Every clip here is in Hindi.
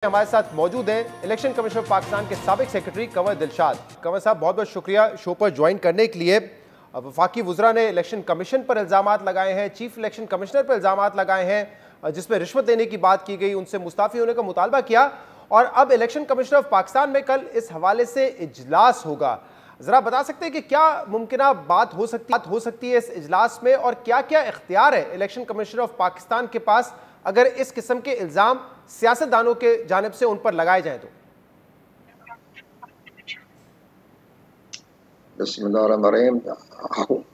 हमारे साथ मौजूद हैं इलेक्शन कमीशन ऑफ पाकिस्तान के साबिक सेक्रेटरी कंवर दिलशाद। कंवर साहब, बहुत बहुत शुक्रिया शो पर ज्वाइन करने के लिए। वफाकी वुज़रा ने इलेक्शन कमीशन पर इल्ज़ामात लगाए हैं, चीफ इलेक्शन कमिश्नर पर इल्ज़ामात लगाए हैं जिसमें रिश्वत देने की बात की गई, उनसे मुस्ताफ़ी होने का मुतालबा किया और अब इलेक्शन कमीशन ऑफ पाकिस्तान में कल इस हवाले से इजलास होगा। ज़रा बता सकते हैं कि क्या मुमकिन बात हो सकती है इस इजलास में और क्या क्या इख्तियार है इलेक्शन कमीशन ऑफ पाकिस्तान के पास अगर इस किस्म के इल्ज़ाम सियासतदानों के जानिब से उन पर लगाए जाएं तो?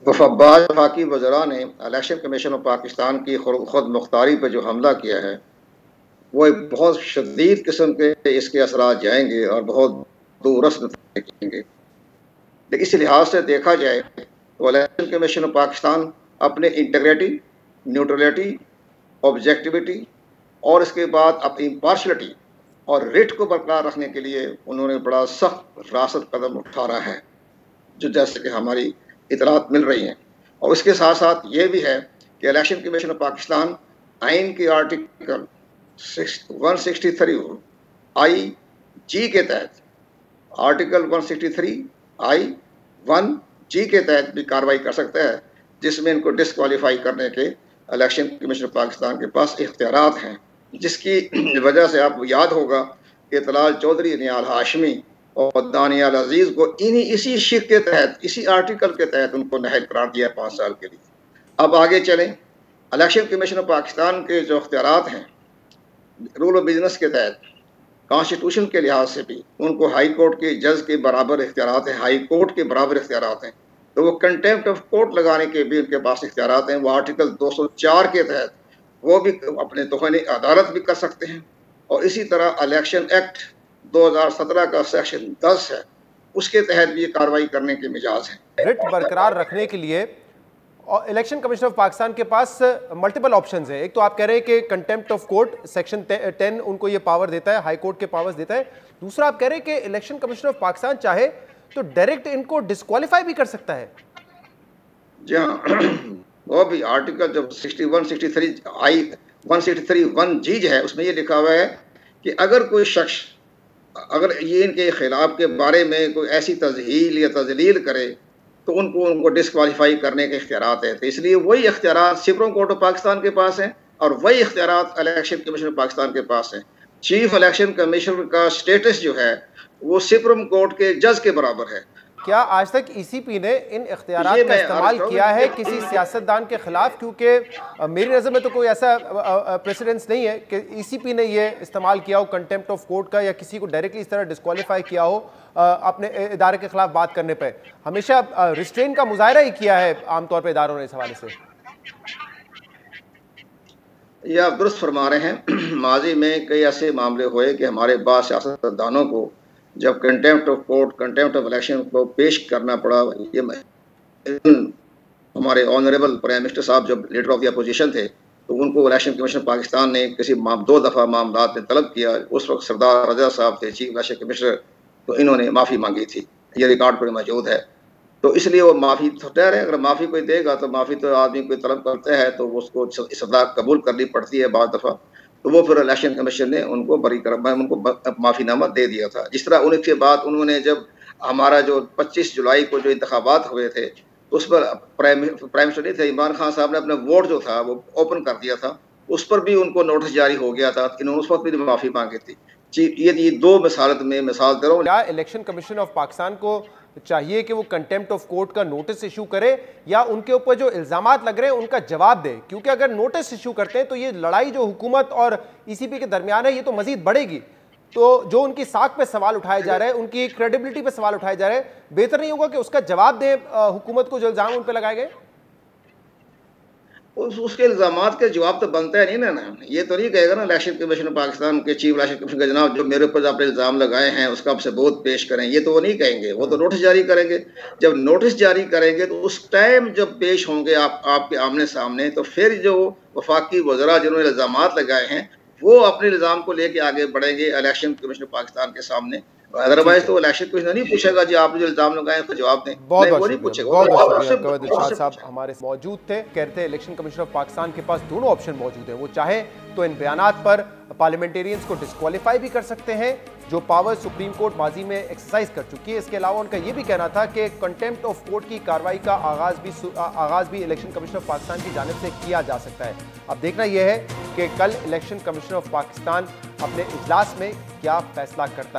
वफाकी वज़रा ने इलेक्शन कमीशन ऑफ पाकिस्तान की खुद मुख्तारी पर जो हमला किया है वो एक बहुत शदीद किस्म के इसके असरात जाएंगे और बहुत दूरस्त देखेंगे। इस लिहाज से देखा जाए तो इलेक्शन कमीशन ऑफ पाकिस्तान अपने इंटीग्रिटी, न्यूट्रलिटी, ऑब्जेक्टिविटी और इसके बाद अपनी इम्पार्शलिटी और रेट को बरकरार रखने के लिए उन्होंने बड़ा सख्त रासत कदम उठा रहा है, जो जैसे कि हमारी इतलात मिल रही हैं। और उसके साथ साथ ये भी है कि इलेक्शन कमीशन ऑफ पाकिस्तान आइन के आर्टिकल 163 आई जी के तहत आर्टिकल 163 आई 1 जी के तहत भी कार्रवाई कर सकता है, जिसमें इनको डिस्क्वालीफाई करने के इलेक्शन कमीशन ऑफ पाकिस्तान के पास इख्तियारात हैं। जिसकी वजह से आपको याद होगा कि तलाल चौधरी, नियाल हाशमी और दानियाल अजीज़ को इसी शिक के तहत, इसी आर्टिकल के तहत उनको नाअहल करार दिया 5 साल के लिए। अब आगे चलें, इलेक्शन कमीशन ऑफ पाकिस्तान के जो इख्तियारात हैं रूल ऑफ बिजनेस के तहत, कॉन्स्टिट्यूशन के लिहाज से भी उनको हाई कोर्ट के जज के बराबर इख्तियारात हैं, हाई कोर्ट के बराबर इख्तियारात हैं। तो वो कंटेम्प्ट ऑफ कोर्ट लगाने के भी उनके पास इख्तियारात हैं। वो आर्टिकल 204 के तहत वो भी अपने तोहनी अदालत भी कर सकते हैं। और इसी तरह इलेक्शन एक्ट 2017 का सेक्शन 10 है, उसके तहत भी ये कार्रवाई करने के मिजाज हैं। रिट बरकरार रखने के लिए और इलेक्शन कमीशन ऑफ पाकिस्तान के पास मल्टीपल ऑप्शंस है। एक तो आप कह रहे हैं कि कंटेम्प्ट ऑफ कोर्ट सेक्शन 10 उनको ये पावर देता है, हाई कोर्ट के पावर्स देता है। दूसरा आप कह रहे हैं कि इलेक्शन कमीशन ऑफ पाकिस्तान चाहे तो डायरेक्ट इनको डिस्क्वालीफाई भी कर सकता है। जी हाँ, वो भी आर्टिकल जब 61, 63 आई 163 1 जी है, उसमें ये लिखा हुआ है कि अगर कोई शख्स अगर ये इनके खिलाफ के बारे में कोई ऐसी तज़हील या तजलील करे तो उनको डिस्क्वालीफाई करने के इख्तियारात है। तो इसलिए वही इख्तियारात सुप्रीम कोर्ट ऑफ पाकिस्तान के पास हैं और वही इख्तियारात इलेक्शन कमीशन ऑफ पाकिस्तान के पास हैं। चीफ इलेक्शन कमीशन का स्टेटस जो है वो सुप्रीम कोर्ट के जज के बराबर है। क्या आज तक ईसीपी ने इन इख्तियारात का इस्तेमाल किया है किसी सियासतदान के खिलाफ? क्योंकि मेरी नज़र में तो कोई ऐसा प्रेसिडेंस नहीं है कि ईसीपी ने ये इस्तेमाल किया हो कंटेम्प्ट ऑफ कोर्ट का या किसी को डायरेक्टली इस तरह डिस्क्वालीफाई किया हो अपने इदारे के खिलाफ बात करने पर। हमेशा रिस्ट्रेन का मुजाहरा ही किया है आमतौर पर इदारों ने इस हवाले से। यह आप दुरुस्त फरमा रहे हैं। माजी में कई ऐसे मामले हुए कि हमारे बाद सियासतदानों को जब contempt of court, contempt of election को पेश करना पड़ा। ये हमारे ऑनरेबल प्राइम मिनिस्टर साहब जब लीडर ऑफ द अपोजिशन थे तो उनको इलेक्शन कमीशन पाकिस्तान ने किसी 2 दफ़ा मामला में तलब किया। उस वक्त सरदार रजा साहब थे चीफ इलेक्शन कमिश्नर, तो इन्होंने माफ़ी मांगी थी, ये रिकॉर्ड पर मौजूद है। तो इसलिए वो माफ़ी तो तय है, अगर माफ़ी कोई देगा तो माफ़ी तो आदमी कोई तलब करता है तो उसको सदा कबूल करनी पड़ती है बाद दफ़ा। तो वो फिर इलेक्शन कमीशन ने उनको उनको माफ़ीनामा दे दिया था। जिस तरह उनके बाद उन्होंने जब हमारा जो 25 जुलाई को जो इंतखाबात हुए थे उस पर प्राइम मिनिस्टर नहीं थे, इमरान खान साहब ने अपना वोट जो था वो ओपन कर दिया था, उस पर भी उनको नोटिस जारी हो गया था। इन्होंने उस वक्त भी माफ़ी मांगी थी। ये 2 मिसाल दे रहा हूँ। क्या इलेक्शन कमीशन ऑफ पाकिस्तान को चाहिए कि वो कंटेम्प्ट ऑफ कोर्ट का नोटिस इशू करे या उनके ऊपर जो इल्जामात लग रहे हैं उनका जवाब दे? क्योंकि अगर नोटिस इशू करते हैं तो ये लड़ाई जो हुकूमत और ईसीपी के दरमियान है ये तो मजीद बढ़ेगी। तो जो उनकी साख पे सवाल उठाए जा रहे हैं, उनकी क्रेडिबिलिटी पे सवाल उठाए जा रहे हैं, बेहतर नहीं होगा कि उसका जवाब दे हुकूमत को जो इल्जाम उन पर लगाए गए? उसके इल्जामात के जवाब तो बनता है नहीं ना। ये तो नहीं कहेगा ना इलेक्शन कमीशन ऑफ पाकिस्तान के चीफ इलेक्शन कमीशन का जनाब जो मेरे ऊपर आपने इल्ज़ाम लगाए हैं उसका आप सबूत पेश करें, ये तो वो नहीं कहेंगे। वो तो नोटिस जारी करेंगे। जब नोटिस जारी करेंगे तो उस टाइम जब पेश होंगे आपके आमने सामने, तो फिर जो वफाकी वज़रा जिन्होंने इल्ज़ामात लगाए हैं वो अपने इल्ज़ाम को लेके आगे बढ़ेंगे इलेक्शन कमीशन ऑफ पाकिस्तान के सामने अदरवाइज तो इलेक्शन कमीशन नहीं पूछेगा जी आपने जो इल्जाम लगाए उसका जवाब दें। बहुत वो बहुत नहीं पूछेगा। बहुत शुक्रिया कवि दिलशाद साहब हमारे मौजूद थे। कहते हैं इलेक्शन कमीशन ऑफ पाकिस्तान के पास दोनों ऑप्शन मौजूद हैं। वो चाहे तो इन बयानात पर पार्लियामेंटेरियंस को डिस्क्वालीफाई भी कर सकते हैं, जो पावर सुप्रीम कोर्ट माजी में एक्सरसाइज कर चुकी है। इसके अलावा उनका यह भी कहना था कि कंटेम्प्ट ऑफ कोर्ट की कार्रवाई का आगाज भी इलेक्शन कमीशन ऑफ पाकिस्तान की जानिब से किया जा सकता है। अब देखना यह है कि कल इलेक्शन कमीशन ऑफ पाकिस्तान अपने इजलास में क्या फैसला करता है।